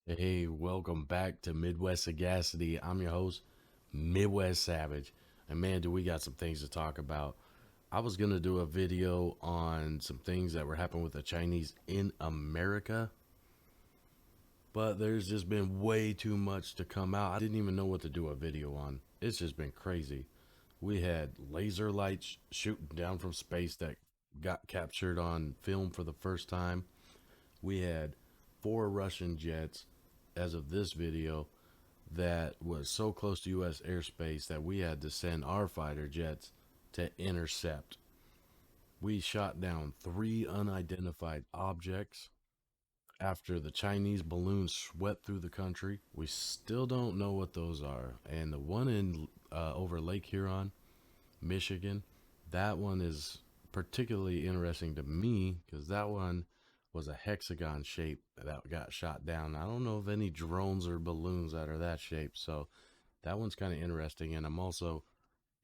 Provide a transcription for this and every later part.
Hey, welcome back to Midwest Sagacity. I'm your host, Midwest Savage. And man, do we got some things to talk about. I was going to do a video on some things that were happening with the Chinese in America, but there's just been way too much to come out. I didn't even know what to do a video on. It's just been crazy. We had laser lights shooting down from space that got captured on film for the first time. We had 4 Russian jets as of this video that was so close to U.S. airspace that we had to send our fighter jets to intercept. We shot down 3 unidentified objects after the Chinese balloons swept through the country. We still don't know what those are. And the one in over Lake Huron, Michigan, that one is particularly interesting to me because that one was a hexagon shape that got shot down. I don't know of any drones or balloons that are that shape, so that one's kind of interesting. And I'm also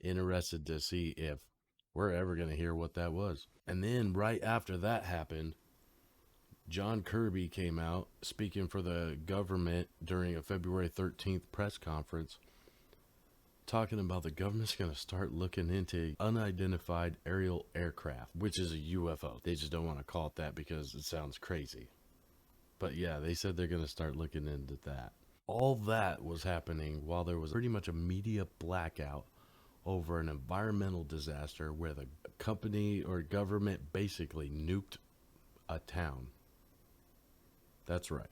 interested to see if we're ever going to hear what that was. And then right after that happened, John Kirby came out speaking for the government during a February 13th press conference, talking about the government's going to start looking into unidentified aerial aircraft, which is a UFO. They just don't want to call it that because it sounds crazy. But yeah, they said they're going to start looking into that. All that was happening while there was pretty much a media blackout over an environmental disaster where the company or government basically nuked a town. That's right.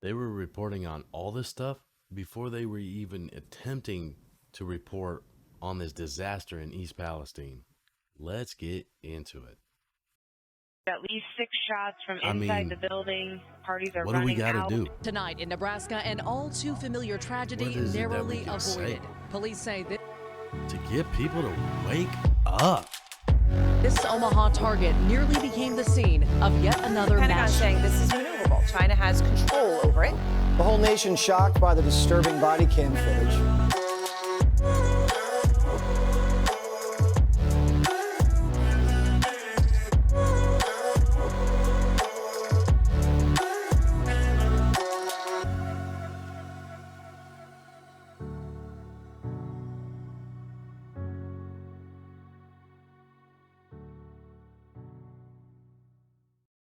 They were reporting on all this stuff before they were even attempting to report on this disaster in East Palestine. Let's get into it. At least 6 shots from inside the building. Parties are what do we running got to out. do? Tonight in Nebraska, an all too familiar tragedy What is it that we narrowly can avoided. say? Police say To get people to wake up. this Omaha target nearly became the scene of yet another Pentagon mass saying this is maneuverable. China has control over it. The whole nation shocked by the disturbing body cam footage.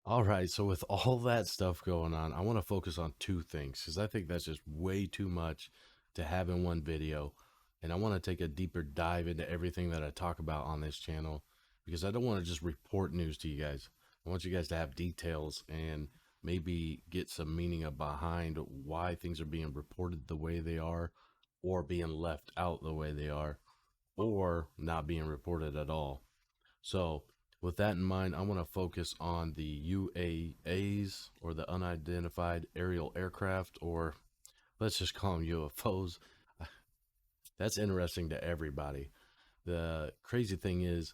All right, so with all that stuff going on, I want to focus on 2 things because I think that's just way too much to have in one video. And I want to take a deeper dive into everything that I talk about on this channel because I don't want to just report news to you guys. I want you guys to have details and maybe get some meaning behind why things are being reported the way they are, or being left out the way they are, or not being reported at all. So with that in mind, I want to focus on the UAAs, or the unidentified aerial aircraft, or let's just call them UFOs. That's interesting to everybody. The crazy thing is,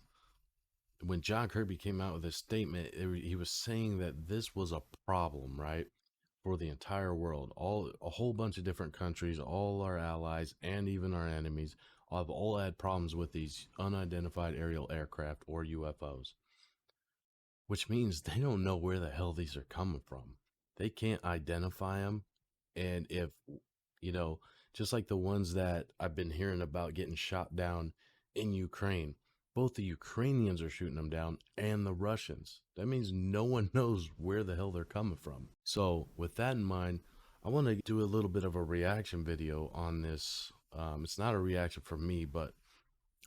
when John Kirby came out with this statement, he was saying that this was a problem, right, for the entire world. A whole bunch of different countries, all our allies and even our enemies, have all had problems with these unidentified aerial aircraft, or UFOs, which means they don't know where the hell these are coming from. They can't identify them. And if, just like the ones that I've been hearing about getting shot down in Ukraine, both the Ukrainians are shooting them down and the Russians. That means no one knows where the hell they're coming from. So with that in mind, I want to do a little bit of a reaction video on this. It's not a reaction from me, but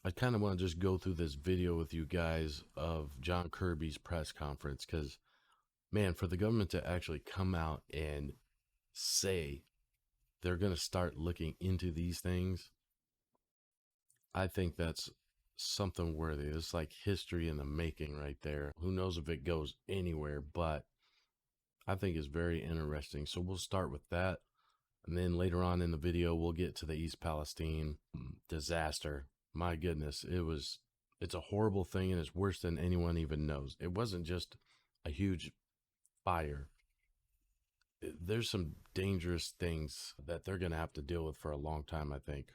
I kind of want to just go through this video with you guys of John Kirby's press conference, because, man, for the government to actually come out and say they're going to start looking into these things, I think that's something worthy. It's like history in the making right there. Who knows if it goes anywhere, but I think it's very interesting. So we'll start with that. And then later on in the video, we'll get to the East Palestine disaster. My goodness, it's a horrible thing, and it's worse than anyone even knows. It wasn't just a huge fire. There's some dangerous things that they're going to have to deal with for a long time, I think.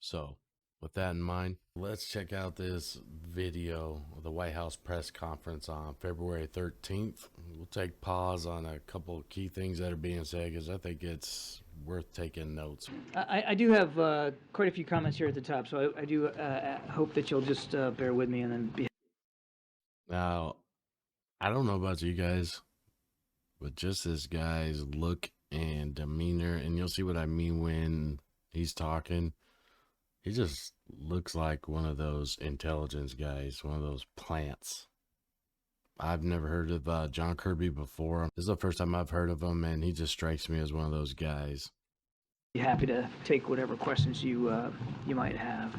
So with that in mind, let's check out this video of the White House press conference on February 13th. We'll take pause on a couple of key things that are being said because I think it's worth taking notes. I do have quite a few comments here at the top, so I do hope that you'll just bear with me and then be. Now, I don't know about you guys, but just this guy's look and demeanor, and you'll see what I mean when he's talking. He just looks like one of those intelligence guys, one of those plants. I've never heard of John Kirby before. This is the first time I've heard of him, and he just strikes me as one of those guys. Happy to take whatever questions you might have.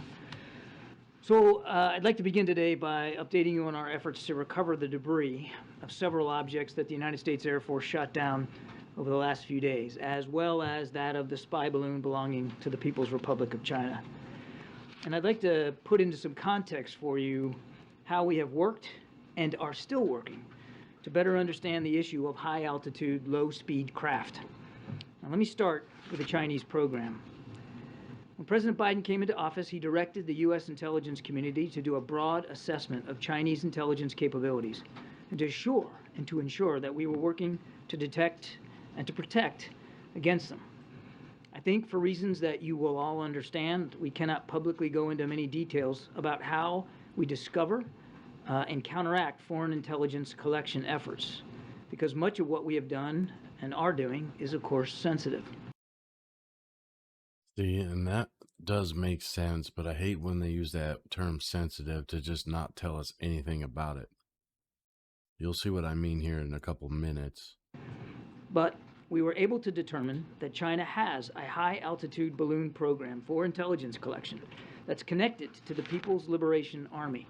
So I'd like to begin today by updating you on our efforts to recover the debris of several objects that the United States Air Force shot down over the last few days, as well as that of the spy balloon belonging to the People's Republic of China. And I'd like to put into some context for you how we have worked and are still working to better understand the issue of high-altitude, low-speed craft. Now, let me start with the Chinese program. When President Biden came into office, he directed the U.S. intelligence community to do a broad assessment of Chinese intelligence capabilities and to ensure that we were working to detect and to protect against them. I think for reasons that you will all understand, we cannot publicly go into many details about how we discover and counteract foreign intelligence collection efforts, because much of what we have done and are doing is, of course, sensitive. See, and that does make sense, but I hate when they use that term sensitive to just not tell us anything about it. You'll see what I mean here in a couple minutes. But we were able to determine that China has a high-altitude balloon program for intelligence collection that's connected to the People's Liberation Army.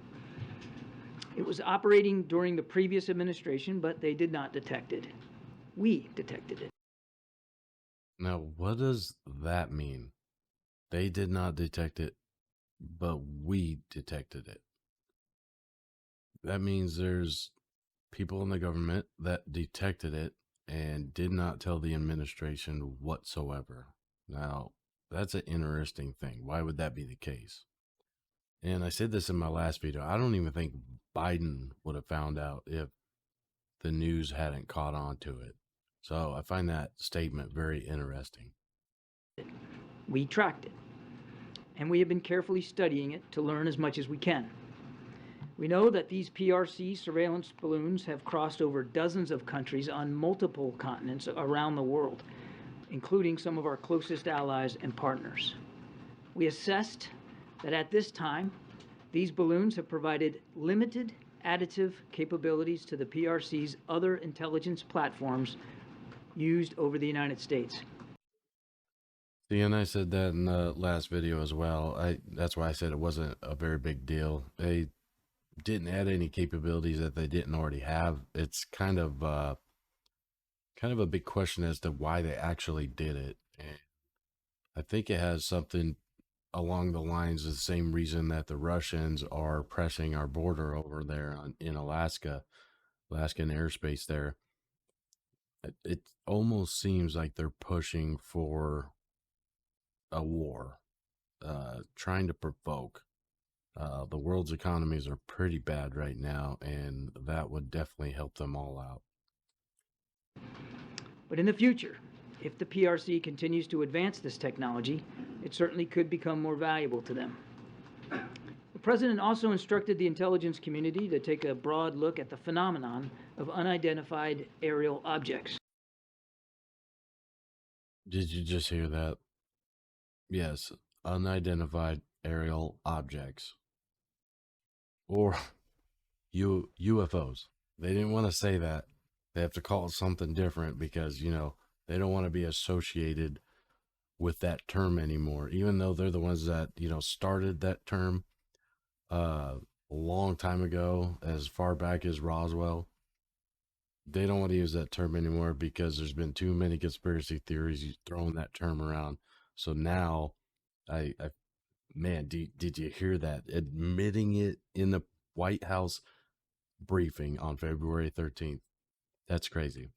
It was operating during the previous administration, but they did not detect it. We detected it. Now, what does that mean? They did not detect it, but we detected it. That means there's people in the government that detected it and did not tell the administration whatsoever. Now, that's an interesting thing. Why would that be the case? And I said this in my last video. I don't even think Biden would have found out if the news hadn't caught on to it. So I find that statement very interesting. We tracked it, and we have been carefully studying it to learn as much as we can. We know that these PRC surveillance balloons have crossed over dozens of countries on multiple continents around the world, including some of our closest allies and partners. We assessed that at this time, these balloons have provided limited additive capabilities to the PRC's other intelligence platforms used over the United States. See, and I said that in the last video as well. That's why I said it wasn't a very big deal. They didn't add any capabilities that they didn't already have. It's kind of a big question as to why they actually did it. And I think it has something along the lines of the same reason that the Russians are pressing our border over there in Alaskan airspace there. It almost seems like they're pushing for a war, trying to provoke. The world's economies are pretty bad right now, and that would definitely help them all out. But in the future, if the PRC continues to advance this technology, it certainly could become more valuable to them. The President also instructed the intelligence community to take a broad look at the phenomenon of unidentified aerial objects. Did you just hear that? Yes, unidentified aerial objects. Or UFOs. They didn't want to say that. They have to call it something different because, they don't want to be associated with that term anymore, even though they're the ones that, started that term a long time ago, as far back as Roswell. They don't want to use that term anymore because there's been too many conspiracy theories throwing that term around. So now, man, did you hear that? Admitting it in the White House briefing on February 13th. That's crazy.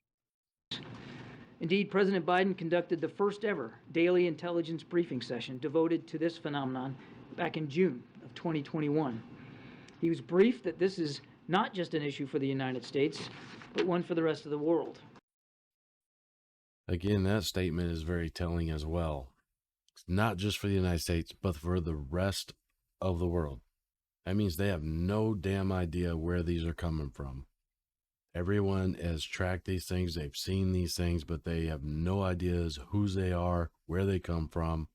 Indeed, President Biden conducted the first ever daily intelligence briefing session devoted to this phenomenon back in June of 2021. He was briefed that this is not just an issue for the United States, but one for the rest of the world. Again, that statement is very telling as well. It's not just for the United States, but for the rest of the world. That means they have no damn idea where these are coming from. Everyone has tracked these things, they've seen these things, but they have no ideas whose they are, where they come from.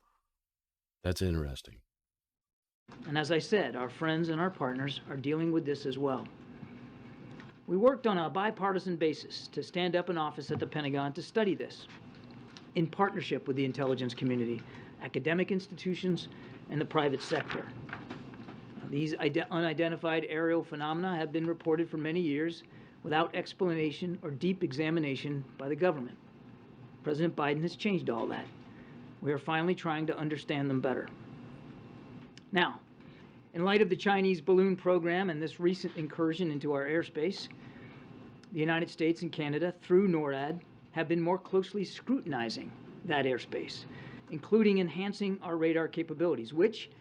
That's interesting. And as I said, our friends and our partners are dealing with this as well. We worked on a bipartisan basis to stand up an office at the Pentagon to study this, in partnership with the intelligence community, academic institutions, and the private sector. These unidentified aerial phenomena have been reported for many years without explanation or deep examination by the government. President Biden has changed all that. We are finally trying to understand them better. Now, in light of the Chinese balloon program and this recent incursion into our airspace, the United States and Canada, through NORAD, have been more closely scrutinizing that airspace, including enhancing our radar capabilities, which,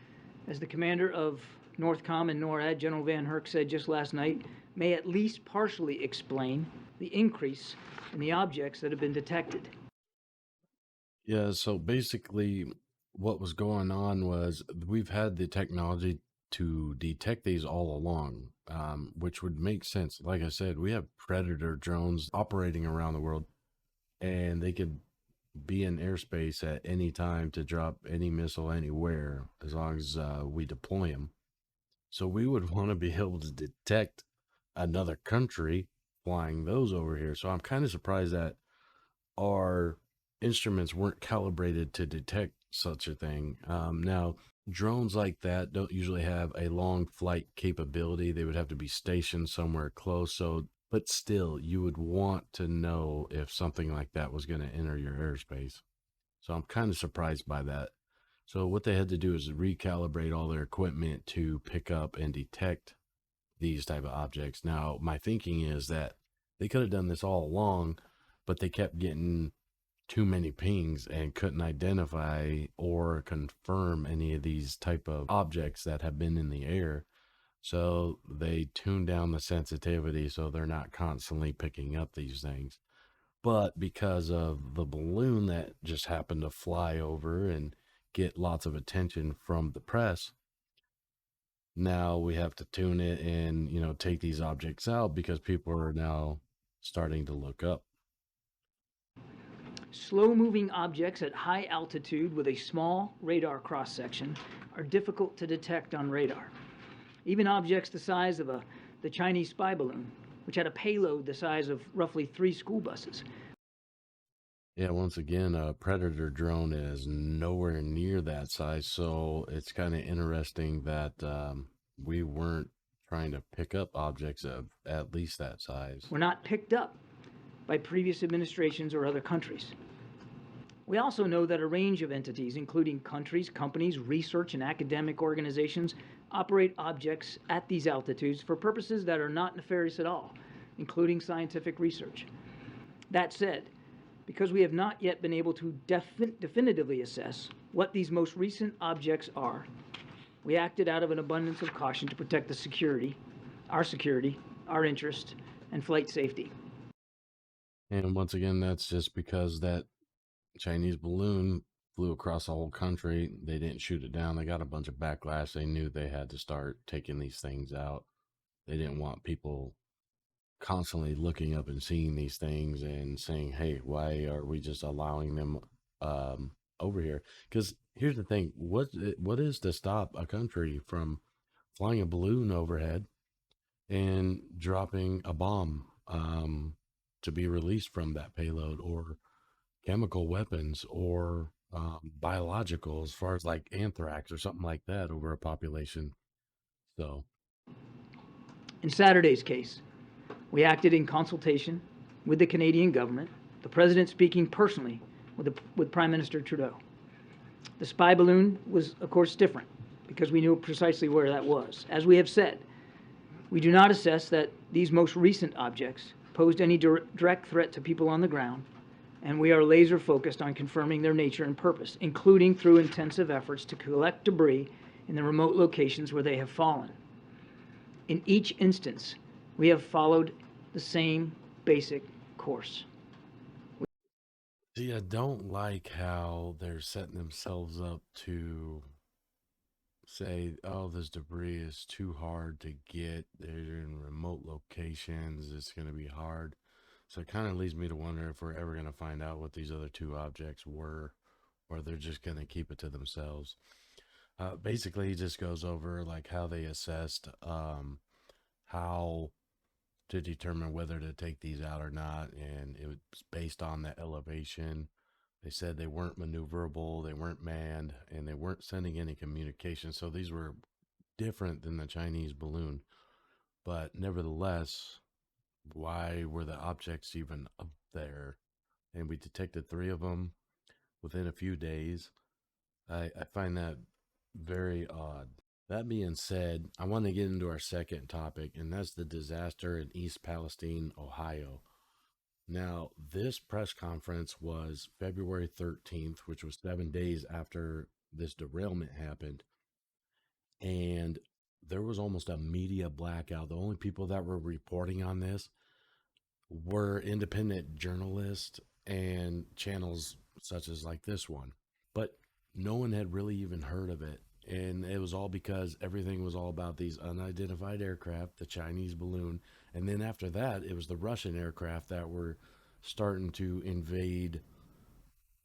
as the commander of NORTHCOM and NORAD, General Van Herk, said just last night, may at least partially explain the increase in the objects that have been detected. Yeah, so basically what was going on was we've had the technology to detect these all along, which would make sense. Like I said, we have Predator drones operating around the world, and they could be in airspace at any time to drop any missile anywhere as long as we deploy them. So we would want to be able to detect another country flying those over here. So I'm kind of surprised that our instruments weren't calibrated to detect such a thing. Now, drones like that don't usually have a long flight capability. They would have to be stationed somewhere close. So, but still, you would want to know if something like that was going to enter your airspace. So I'm kind of surprised by that. So what they had to do is recalibrate all their equipment to pick up and detect these type of objects. Now, my thinking is that they could have done this all along, but they kept getting too many pings and couldn't identify or confirm any of these type of objects that have been in the air. So they tuned down the sensitivity so they're not constantly picking up these things. But because of the balloon that just happened to fly over and get lots of attention from the press, now we have to tune it and, take these objects out because people are now starting to look up. Slow-moving objects at high altitude with a small radar cross-section are difficult to detect on radar. Even objects the size of the Chinese spy balloon, which had a payload the size of roughly 3 school buses. Yeah, once again, a Predator drone is nowhere near that size, so it's kind of interesting that we weren't trying to pick up objects of at least that size. Were not picked up by previous administrations or other countries. We also know that a range of entities, including countries, companies, research, and academic organizations, operate objects at these altitudes for purposes that are not nefarious at all, including scientific research. That said, because we have not yet been able to definitively assess what these most recent objects are, we acted out of an abundance of caution to protect the security, our interest, and flight safety. And once again, that's just because that Chinese balloon flew across the whole country. They didn't shoot it down. They got a bunch of backlash. They knew they had to start taking these things out. They didn't want people constantly looking up and seeing these things and saying, hey, why are we just allowing them over here? Because here's the thing. What is to stop a country from flying a balloon overhead and dropping a bomb to be released from that payload, or chemical weapons, or biological, as far as like anthrax or something like that, over a population? So in Saturday's case, we acted in consultation with the Canadian government, the president speaking personally with Prime Minister Trudeau. The spy balloon was, of course, different because we knew precisely where that was. As we have said, we do not assess that these most recent objects posed any direct threat to people on the ground, and we are laser focused on confirming their nature and purpose, including through intensive efforts to collect debris in the remote locations where they have fallen. In each instance, we have followed the same basic course. See, I don't like how they're setting themselves up to say, oh, this debris is too hard to get. They're in remote locations. It's going to be hard. So it kind of leads me to wonder if we're ever going to find out what these other two objects were, or they're just going to keep it to themselves. Basically, he just goes over like how they assessed how to determine whether to take these out or not, and it was based on the elevation. They said they weren't maneuverable, they weren't manned, and they weren't sending any communication. So these were different than the Chinese balloon. But nevertheless, why were the objects even up there? And we detected 3 of them within a few days. I find that very odd. That being said, I want to get into our second topic, and that's the disaster in East Palestine, Ohio. Now, this press conference was February 13th, which was 7 days after this derailment happened. And there was almost a media blackout. The only people that were reporting on this were independent journalists and channels such as like this one. But no one had really even heard of it. And it was all because everything was all about these unidentified aircraft, the Chinese balloon. And then after that, it was the Russian aircraft that were starting to invade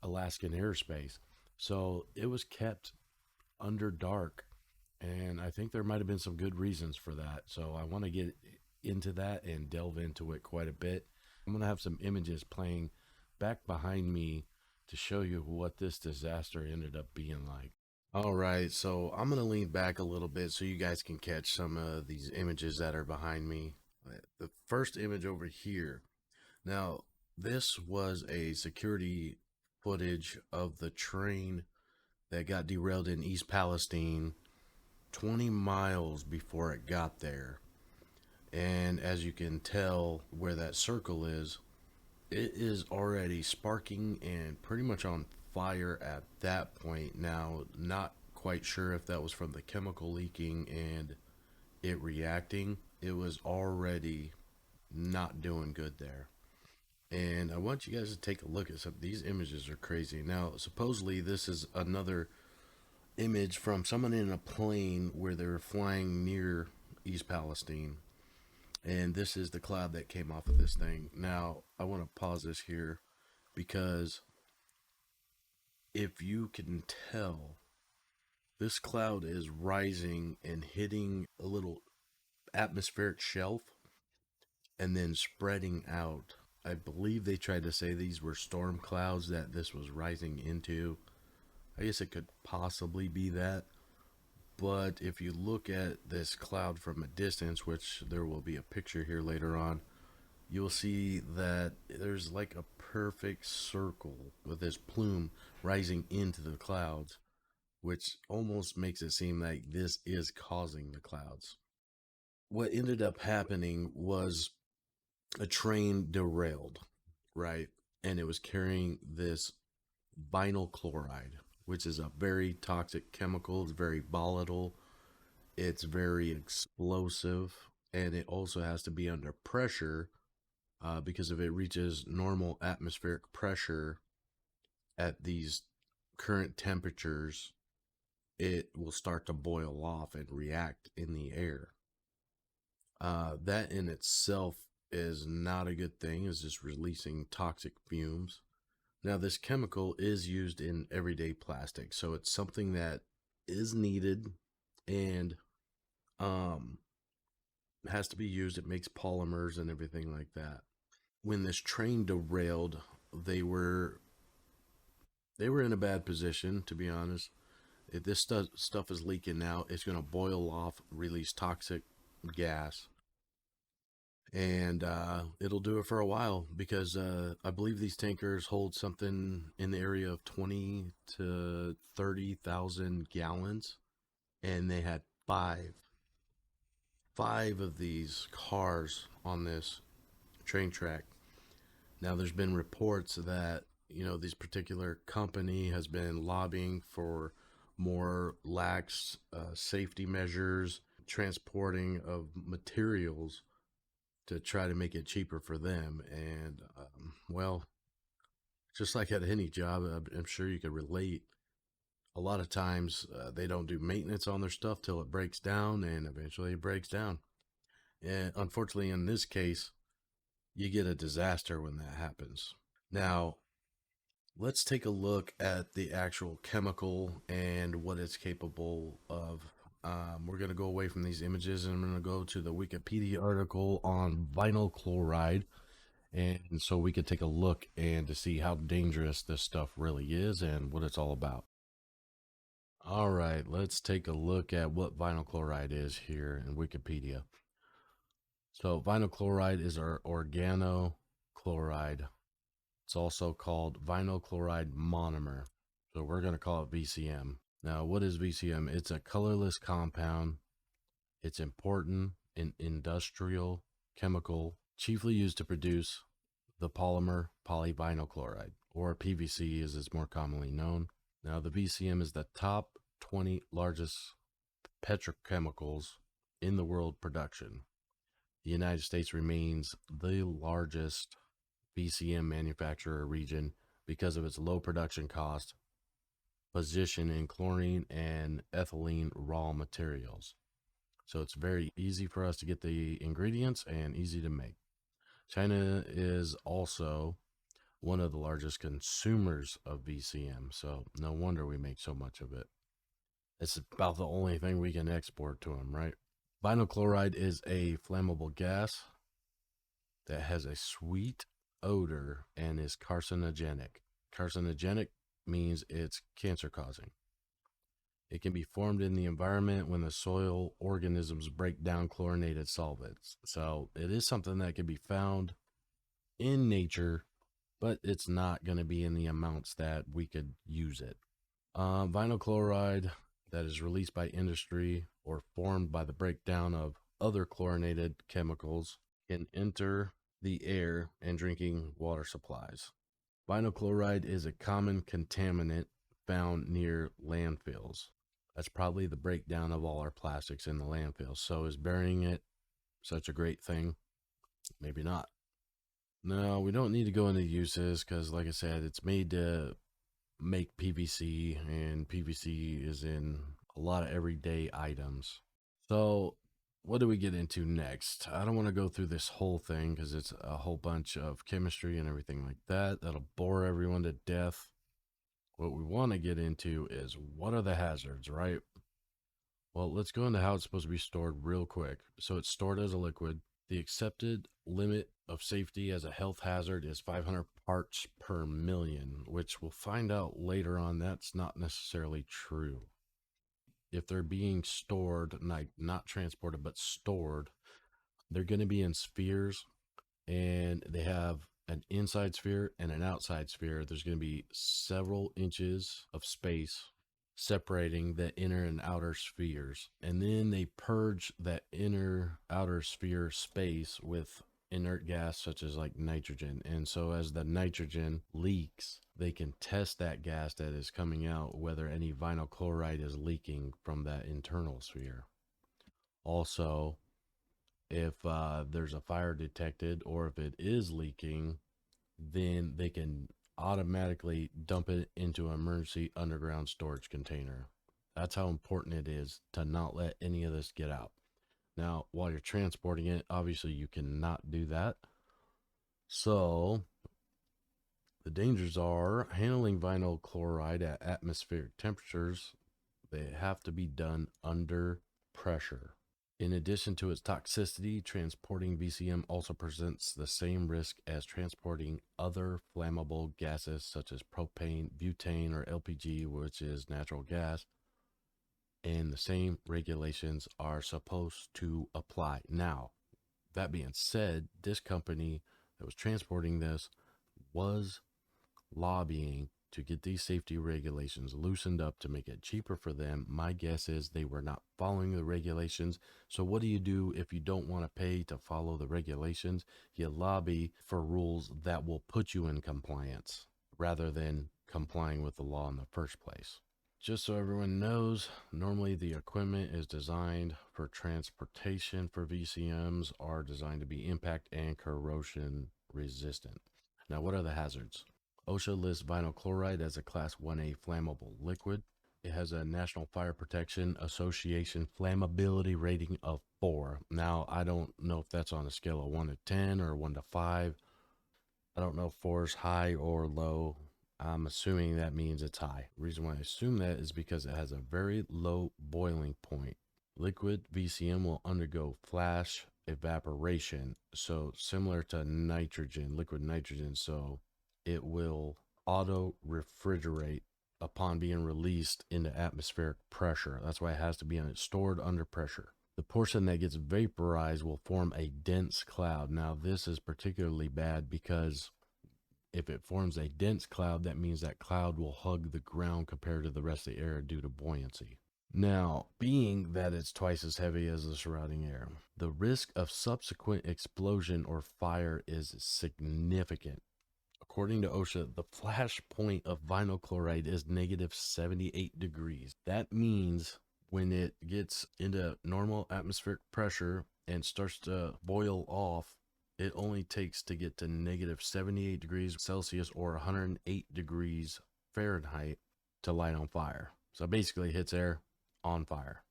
Alaskan airspace. So it was kept under dark. And I think there might have been some good reasons for that. So I want to get into that and delve into it quite a bit. I'm going to have some images playing back behind me to show you what this disaster ended up being like. All right, so I'm going to lean back a little bit so you guys can catch some of these images that are behind me. The first image over here. Now, this was a security footage of the train that got derailed in East Palestine 20 miles before it got there. And as you can tell where that circle is, it is already sparking and pretty much on fire at that point. Now, not quite sure if that was from the chemical leaking and it reacting. It was already not doing good there. And I want you guys to take a look at some. These images are crazy. Now, supposedly this is another image from someone in a plane where they were flying near East Palestine. And this is the cloud that came off of this thing. Now, I want to pause this here because if you can tell, this cloud is rising and hitting a little atmospheric shelf and then spreading out. I believe they tried to say these were storm clouds that this was rising into. I guess it could possibly be that. But if you look at this cloud from a distance, which there will be a picture here later on, you'll see that there's like a perfect circle with this plume rising into the clouds, which almost makes it seem like this is causing the clouds. What ended up happening was a train derailed, right? And it was carrying this vinyl chloride, which is a very toxic chemical. It's very volatile. It's very explosive. And it also has to be under pressure because if it reaches normal atmospheric pressure at these current temperatures, it will start to boil off and react in the air. That in itself is not a good thing. It's just releasing toxic fumes. Now, this chemical is used in everyday plastic, so it's something that is needed and has to be used. It makes polymers and everything like that. When this train derailed, they were in a bad position, to be honest. If this stuff is leaking out, it's going to boil off, release toxic gas. And it'll do it for a while because I believe these tankers hold something in the area of 20 to 30,000 gallons. And they had five of these cars on this train track. Now, there's been reports that, this particular company has been lobbying for more lax safety measures, transporting of materials to try to make it cheaper for them. And well, just like at any job, I'm sure you could relate. A lot of times they don't do maintenance on their stuff till it breaks down, and eventually it breaks down. And unfortunately, in this case, you get a disaster when that happens. Now, let's take a look at the actual chemical and what it's capable of. We're going to go away from these images, and I'm going to go to the Wikipedia article on vinyl chloride. And so we could take a look and to see how dangerous this stuff really is and what it's all about. All right, let's take a look at what vinyl chloride is here in Wikipedia. So vinyl chloride is our organochloride. It's also called vinyl chloride monomer. So we're going to call it VCM. Now, what is VCM? It's a colorless compound. It's important in industrial chemical, chiefly used to produce the polymer polyvinyl chloride, or PVC as it's more commonly known. Now, the VCM is the top 20 largest petrochemicals in the world production. The United States remains the largest VCM manufacturer region because of its low production cost, position in chlorine and ethylene raw materials. So it's very easy for us to get the ingredients and easy to make. China is also one of the largest consumers of VCM, so no wonder we make so much of it. It's about the only thing we can export to them, right? Vinyl chloride is a flammable gas that has a sweet odor and is carcinogenic. Carcinogenic means it's cancer causing. It can be formed in the environment when the soil organisms break down chlorinated solvents. So it is something that can be found in nature, but it's not going to be in the amounts that we could use it. Vinyl chloride that is released by industry or formed by the breakdown of other chlorinated chemicals can enter the air and drinking water supplies. Vinyl chloride is a common contaminant found near landfills. That's probably the breakdown of all our plastics in the landfill. So is burying it such a great thing? Maybe not. No, we don't need to go into uses because, like I said, it's made to make PVC, and PVC is in a lot of everyday items. So what do we get into next? I don't want to go through this whole thing because it's a whole bunch of chemistry and everything like that. That'll bore everyone to death. What we want to get into is what are the hazards, right? Well, let's go into how it's supposed to be stored real quick. So it's stored as a liquid. The accepted limit of safety as a health hazard is 500 parts per million, which we'll find out later on that's not necessarily true. If they're being stored, not transported, but stored, they're going to be in spheres, and they have an inside sphere and an outside sphere. There's going to be several inches of space separating the inner and outer spheres, and then they purge that inner outer sphere space with inert gas such as like nitrogen. And so as the nitrogen leaks, they can test that gas that is coming out, whether any vinyl chloride is leaking from that internal sphere. Also, if there's a fire detected, or if it is leaking, then they can automatically dump it into an emergency underground storage container. That's how important it is to not let any of this get out. Now, while you're transporting it, obviously you cannot do that. So the dangers are handling vinyl chloride at atmospheric temperatures. They have to be done under pressure. In addition to its toxicity, transporting VCM also presents the same risk as transporting other flammable gases such as propane, butane, or LPG, which is natural gas, and the same regulations are supposed to apply. Now, that being said, this company that was transporting this was lobbying to get these safety regulations loosened up to make it cheaper for them. My guess is they were not following the regulations. So what do you do if you don't want to pay to follow the regulations? You lobby for rules that will put you in compliance rather than complying with the law in the first place. just so everyone knows, normally the equipment is designed for transportation for VCMs are designed to be impact and corrosion resistant. Now, what are the hazards? OSHA lists vinyl chloride as a Class 1A flammable liquid. It has a National Fire Protection Association flammability rating of 4. Now, I don't know if that's on a scale of 1 to 10 or 1 to 5. I don't know if 4 is high or low. I'm assuming that means it's high. The reason why I assume that is because it has a very low boiling point. Liquid VCM will undergo flash evaporation, so similar to nitrogen, liquid nitrogen, so it will auto refrigerate upon being released into atmospheric pressure. That's why it has to be stored under pressure. The portion that gets vaporized will form a dense cloud. Now, this is particularly bad because if it forms a dense cloud, that means that cloud will hug the ground compared to the rest of the air due to buoyancy. Now, being that it's twice as heavy as the surrounding air, the risk of subsequent explosion or fire is significant. According to OSHA, the flash point of vinyl chloride is negative 78 degrees. That means when it gets into normal atmospheric pressure and starts to boil off, it only takes to get to negative 78 degrees Celsius or 108 degrees Fahrenheit to light on fire. So basically it hits air on fire.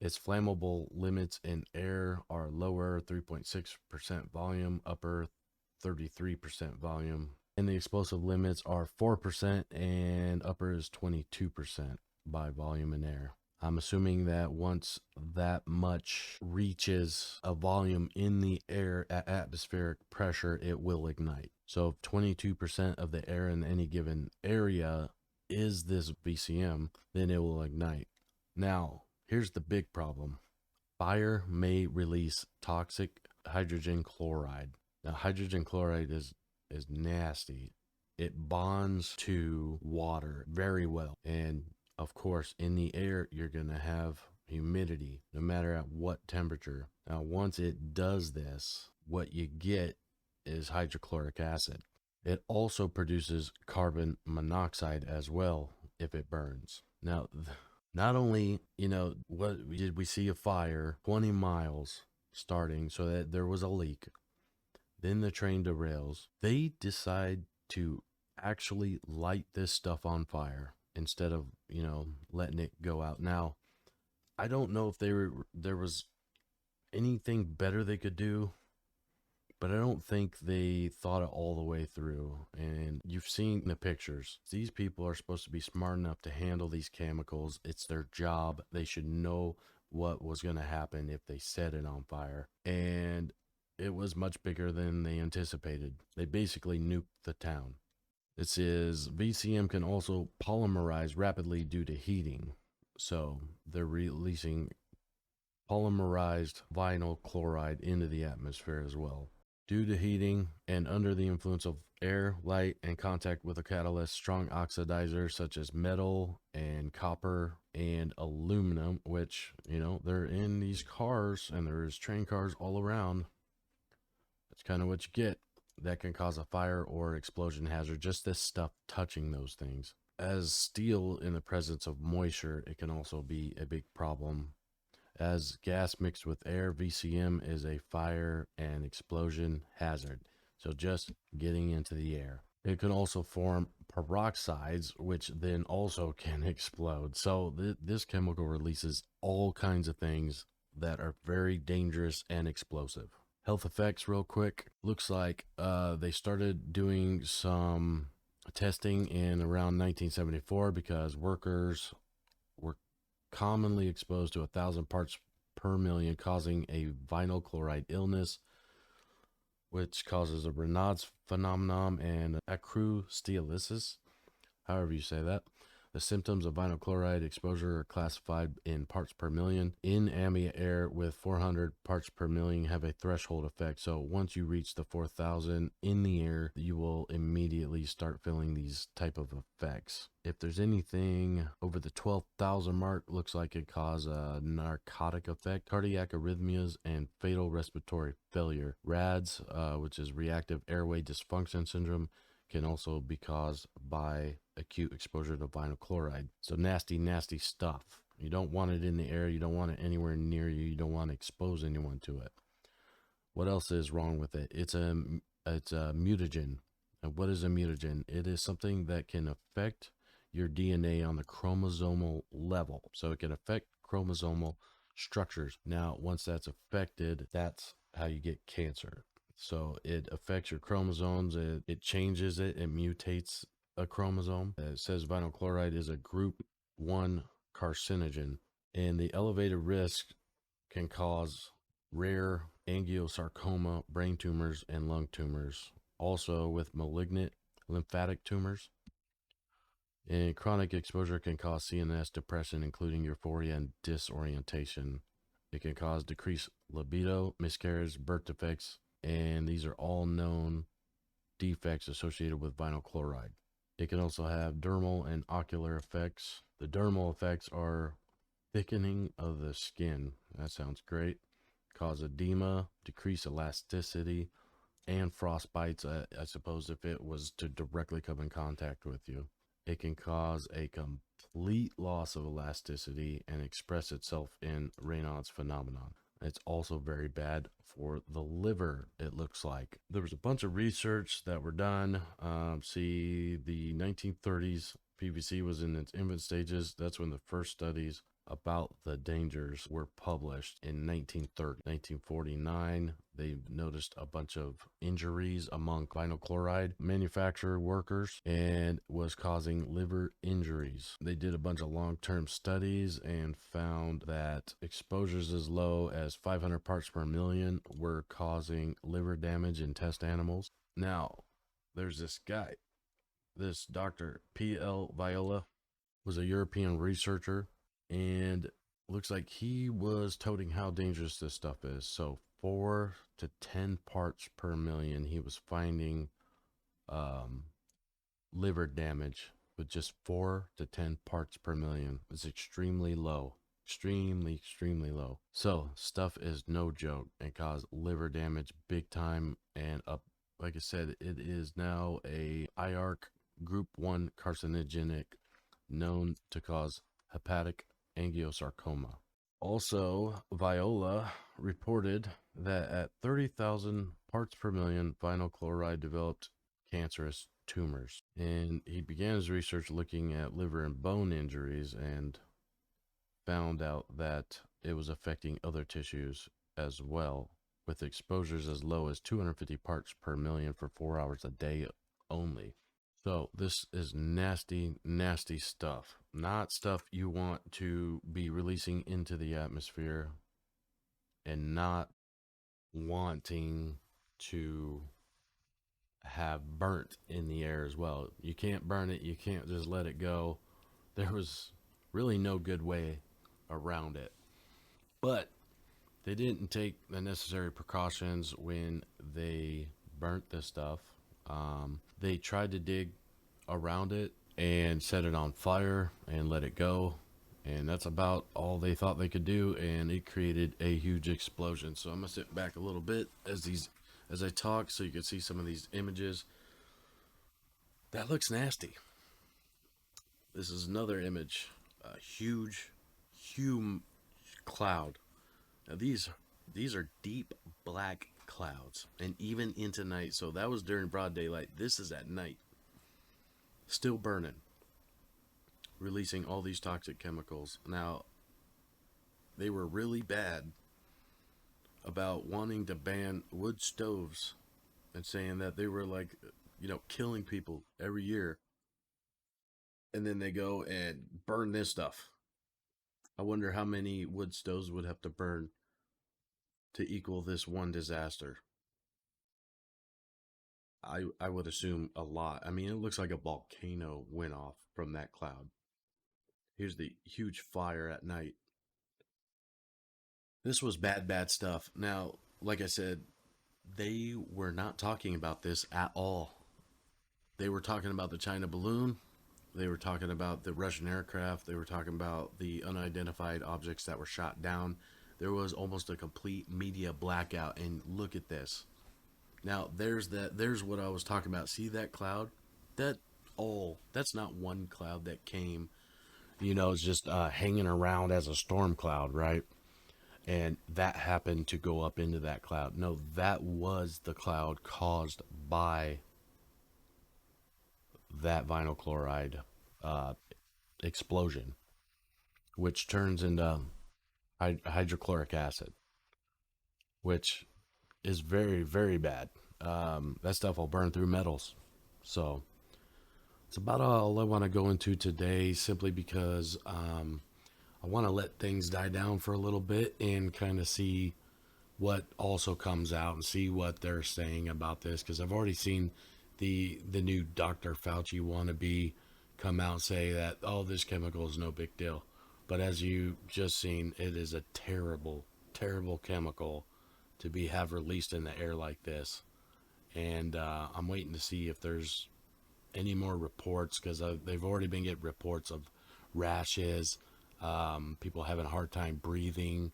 Its flammable limits in air are lower 3.6% volume, upper 33% volume. And the explosive limits are 4% and upper is 22% by volume in air. I'm assuming that once that much reaches a volume in the air at atmospheric pressure, it will ignite. So if 22% of the air in any given area is this VCM, then it will ignite. Now, here's the big problem. Fire may release toxic hydrogen chloride. Now, hydrogen chloride is nasty. It bonds to water very well. And of course, in the air, you're going to have humidity no matter at what temperature. Now, once it does this, what you get is hydrochloric acid. It also produces carbon monoxide as well if it burns. Now, not only, what did we see a fire 20 miles starting so that there was a leak. Then the train derails. They decide to actually light this stuff on fire instead of, letting it go out. Now, I don't know if there was anything better they could do, but I don't think they thought it all the way through. And you've seen the pictures. These people are supposed to be smart enough to handle these chemicals. It's their job. They should know what was going to happen if they set it on fire. And it was much bigger than they anticipated. They basically nuked the town. It says VCM can also polymerize rapidly due to heating. So they're releasing polymerized vinyl chloride into the atmosphere as well. Due to heating and under the influence of air, light, and contact with a catalyst, strong oxidizers such as metal and copper and aluminum, which, they're in these cars and there's train cars all around. That's kind of what you get. That can cause a fire or explosion hazard, just this stuff touching those things. As steel in the presence of moisture, it can also be a big problem. As gas mixed with air, VCM is a fire and explosion hazard. So just getting into the air. It can also form peroxides, which then also can explode. So this chemical releases all kinds of things that are very dangerous and explosive. Health effects real quick. Looks like they started doing some testing in around 1974 because workers were commonly exposed to 1,000 parts per million, causing a vinyl chloride illness, which causes a Raynaud's phenomenon and acrosteolysis, however you say that. The symptoms of vinyl chloride exposure are classified in parts per million. In ambient air with 400 parts per million have a threshold effect. So once you reach the 4,000 in the air, you will immediately start feeling these type of effects. If there's anything over the 12,000 mark, looks like it cause a narcotic effect, cardiac arrhythmias, and fatal respiratory failure. RADS, which is reactive airway dysfunction syndrome, can also be caused by acute exposure to vinyl chloride. So nasty, nasty stuff. You don't want it in the air. You don't want it anywhere near you. You don't want to expose anyone to it. What else is wrong with it? It's a mutagen. And what is a mutagen? It is something that can affect your DNA on the chromosomal level. So it can affect chromosomal structures. Now, once that's affected, that's how you get cancer. So it affects your chromosomes. It changes it. It mutates a chromosome. It says vinyl chloride is a group 1 carcinogen, and the elevated risk can cause rare angiosarcoma, brain tumors, and lung tumors. Also with malignant lymphatic tumors. And chronic exposure can cause CNS depression, including euphoria and disorientation. It can cause decreased libido, miscarriage, birth defects, and these are all known defects associated with vinyl chloride. It can also have dermal and ocular effects. The dermal effects are thickening of the skin. That sounds great. Cause edema, decrease elasticity, and frostbites, I suppose, if it was to directly come in contact with you. It can cause a complete loss of elasticity and express itself in Raynaud's phenomenon. It's also very bad for the liver, it looks like. There was a bunch of research that were done. See, the 1930s, PVC was in its infant stages. That's when the first studies about the dangers were published in 1930. 1949, they noticed a bunch of injuries among vinyl chloride manufacturer workers and was causing liver injuries. They did a bunch of long-term studies and found that exposures as low as 500 parts per million were causing liver damage in test animals. Now, there's this guy, this Dr. P.L. Viola, was a European researcher, and looks like he was toting how dangerous this stuff is. So 4 to 10 parts per million, he was finding liver damage with just 4 to 10 parts per million. It's extremely low, extremely low. So stuff is no joke and cause liver damage big time. And up, like I said, it is now a IARC group 1 carcinogenic, known to cause hepatic angiosarcoma. Also, Viola reported that at 30,000 parts per million, vinyl chloride developed cancerous tumors. And he began his research looking at liver and bone injuries and found out that it was affecting other tissues as well, with exposures as low as 250 parts per million for 4 hours a day only. So this is nasty, nasty stuff. Not stuff you want to be releasing into the atmosphere, and not wanting to have burnt in the air as well. You can't burn it. You can't just let it go. There was really no good way around it. But they didn't take the necessary precautions when they burnt this stuff. They tried to dig around it and set it on fire and let it go, and that's about all they thought they could do, and it created a huge explosion. So I'm gonna sit back a little bit as I talk so you can see some of these images. That looks nasty. This is another image, a huge cloud. Now these are deep black clouds, and even into night. So that was during broad daylight. This is at night, still burning, releasing all these toxic chemicals. Now, they were really bad about wanting to ban wood stoves and saying that they were like, killing people every year. And then they go and burn this stuff. I wonder how many wood stoves would have to burn to equal this one disaster. I would assume a lot. I mean, it looks like a volcano went off from that cloud. Here's the huge fire at night. This was bad stuff. Now, like I said, they were not talking about this at all. They were talking about the China balloon. They were talking about the Russian aircraft. They were talking about the unidentified objects that were shot down. There was almost a complete media blackout. And look at this. Now, there's what I was talking about. See that cloud? that's not one cloud that came, it's just hanging around as a storm cloud, right? And that happened to go up into that cloud. No, that was the cloud caused by that vinyl chloride explosion, which turns into hydrochloric acid, which is very, very bad. That stuff will burn through metals. So it's about all I want to go into today, simply because I want to let things die down for a little bit and kind of see what also comes out and see what they're saying about this, because I've already seen the new Dr. Fauci wannabe come out and say that, oh, this chemical is no big deal. But as you just seen, it is a terrible, terrible chemical to have released in the air like this. And I'm waiting to see if there's any more reports, because they've already been getting reports of rashes, people having a hard time breathing,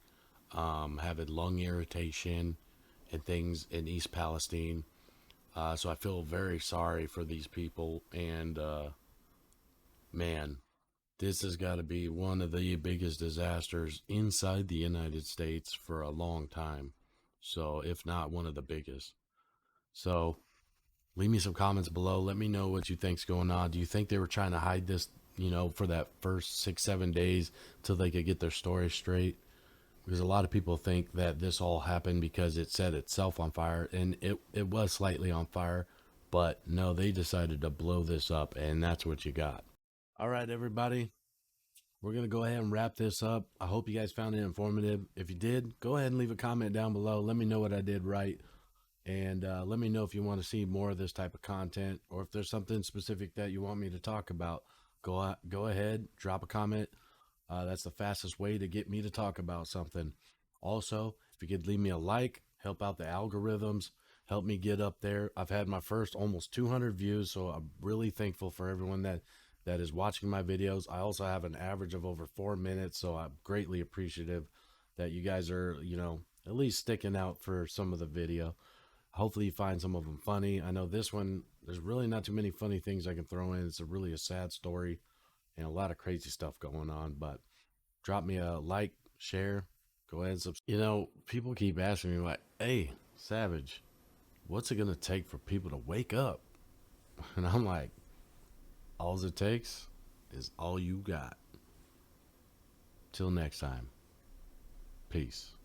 having lung irritation and things in East Palestine. So I feel very sorry for these people. And man, this has got to be one of the biggest disasters inside the United States for a long time. So if not one of the biggest. So leave me some comments below. Let me know what you think's going on. Do you think they were trying to hide this, for that first 6-7 days till they could get their story straight? Because a lot of people think that this all happened because it set itself on fire, and it was slightly on fire, but no, they decided to blow this up, and that's what you got. All right, everybody, we're going to go ahead and wrap this up. I hope you guys found it informative. If you did, go ahead and leave a comment down below. Let me know what I did right, and let me know if you want to see more of this type of content, or if there's something specific that you want me to talk about. Go ahead, drop a comment. That's the fastest way to get me to talk about something. Also, if you could leave me a like, help out the algorithms, help me get up there. I've had my first almost 200 views, so I'm really thankful for everyone that is watching my videos. I also have an average of over 4 minutes, so I'm greatly appreciative that you guys are, at least sticking out for some of the video. Hopefully you find some of them funny. I know this one, there's really not too many funny things I can throw in. It's really a sad story and a lot of crazy stuff going on, but drop me a like, share, go ahead and subscribe. People keep asking me, like, hey, Savage, what's it going to take for people to wake up? And I'm like, all it takes is all you got. Till next time, peace.